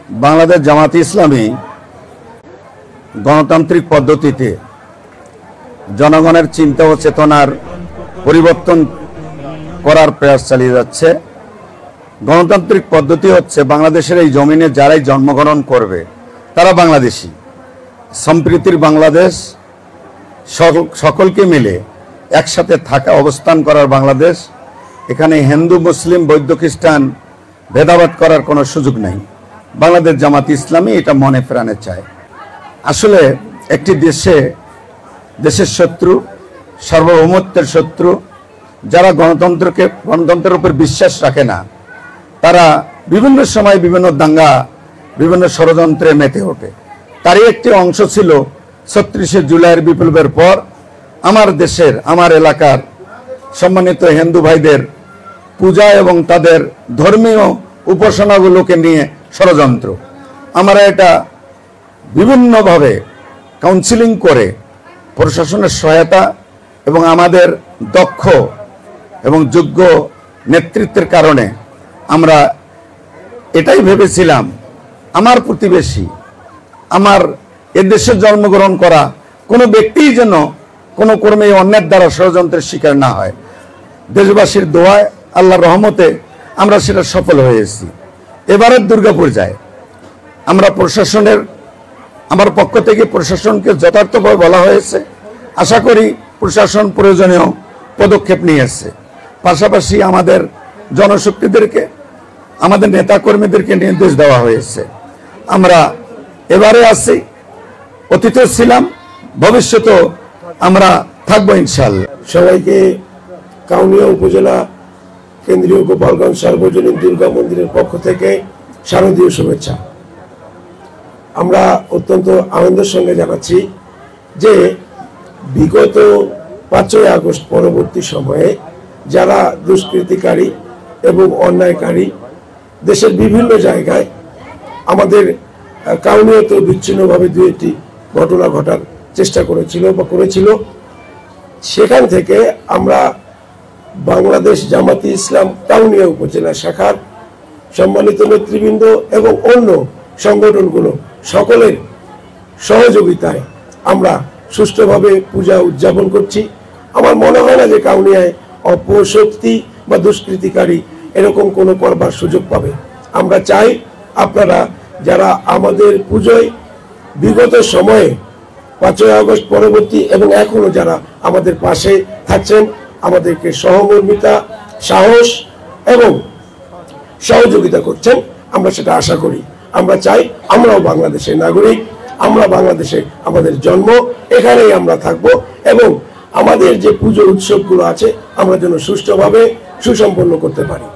বাংলাদেশ জামাতে ইসলামী গণতান্ত্রিক পদ্ধতিতে জনগণের চিন্তা ও চেতনার পরিবর্তন করার প্রয়াস চালিয়ে যাচ্ছে। গণতান্ত্রিক পদ্ধতি হচ্ছে বাংলাদেশের এই জমিনে যারাই জন্মগ্রহণ করবে তারা বাংলাদেশী, সম্প্রীতির বাংলাদেশ, সকলকে মিলে একসাথে থাকা অবস্থান করার বাংলাদেশ। এখানে হিন্দু মুসলিম বৌদ্ধ খ্রিস্টান ভেদাভেদ করার কোনো সুযোগ নেই। বাংলাদেশ জামাতে ইসলামী এটা মনে প্রাণে চায়। আসলে একটি দেশের শত্রু, সার্বভৌমত্বের শত্রু, যারা গণতন্ত্রের উপর বিশ্বাস রাখে না, তারা বিভিন্ন সময় বিভিন্ন দাঙ্গা, বিভিন্ন ষড়যন্ত্রে মেতে ওঠে। তারই একটি অংশ ছিল ৩৬শে জুলাইয়ের বিপ্লবের পর আমার দেশের, আমার এলাকার সম্মানিত হিন্দু ভাইদের পূজা এবং তাদের ধর্মীয় উপাসনাগুলোকে নিয়ে ষড়যন্ত্র। আমরা এটা বিভিন্নভাবে কাউন্সিলিং করে প্রশাসনের সহায়তা এবং আমাদের দক্ষ এবং যোগ্য নেতৃত্বের কারণে আমরা এটাই ভেবেছিলাম, আমার প্রতিবেশী, আমার এদেশে জন্মগ্রহণ করা কোনো ব্যক্তিই যেন কোনো কর্মে অন্যের দ্বারা ষড়যন্ত্রের শিকার না হয়। দেশবাসীর দোয়ায়, আল্লাহর রহমতে আমরা সেটা সফল হয়েছি। এবারের দুর্গাপূজায় আমরা আমার পক্ষ থেকে প্রশাসনকে যথার্থভাবে বলা হয়েছে। আশা করি প্রশাসন প্রয়োজনীয় পদক্ষেপ নিয়েছে। পাশাপাশি আমাদের জনশক্তিদেরকে, আমাদের নেতাকর্মীদেরকে নির্দেশ দেওয়া হয়েছে। আমরা এবারে আছি, অতীতে ছিলাম, ভবিষ্যতেও আমরা থাকবো ইনশাআল্লাহ। সবাইকে কাউনিয়া উপজেলা কেন্দ্রীয় গোপালগঞ্জ সার্বজনীন দুর্গা মন্দিরের পক্ষ থেকে শারদীয় শুভেচ্ছা। আমরা অত্যন্ত আনন্দের সঙ্গে জানাচ্ছি যে বিগত ৫ই আগস্ট পরবর্তী সময়ে যারা দুষ্কৃতিকারী এবং অন্যায়কারী দেশের বিভিন্ন জায়গায় আমাদের কাউনিয়াতে বিচ্ছিন্নভাবে দু একটি ঘটনা ঘটার চেষ্টা করেছিল, সেখান থেকে আমরা বাংলাদেশ জামাতে ইসলাম কাউনিয়া উপজেলা শাখার সম্মানিত নেতৃবৃন্দ এবং অন্য সংগঠনগুলো সকলের সহযোগিতায় আমরা সুষ্ঠুভাবে পূজা উদযাপন করছি। আমার মনে হয় না যে কাউনিয়ায় অপশক্তি বা দুষ্কৃতিকারী এরকম কোনো করবার সুযোগ পাবে। আমরা চাই আপনারা যারা আমাদের পুজোয় বিগত সময়ে ৫ই আগস্ট পরবর্তী এবং এখনো যারা আমাদের পাশে থাকছেন, আমাদেরকে সহমর্মিতা, সাহস এবং সহযোগিতা করছেন, আমরা সেটা আশা করি। আমরা চাই আমরাও বাংলাদেশের নাগরিক, আমরা বাংলাদেশে আমাদের জন্ম, এখানেই আমরা থাকব এবং আমাদের যে পুজো উৎসবগুলো আছে আমরা যেন সুষ্ঠুভাবে সুসম্পন্ন করতে পারি।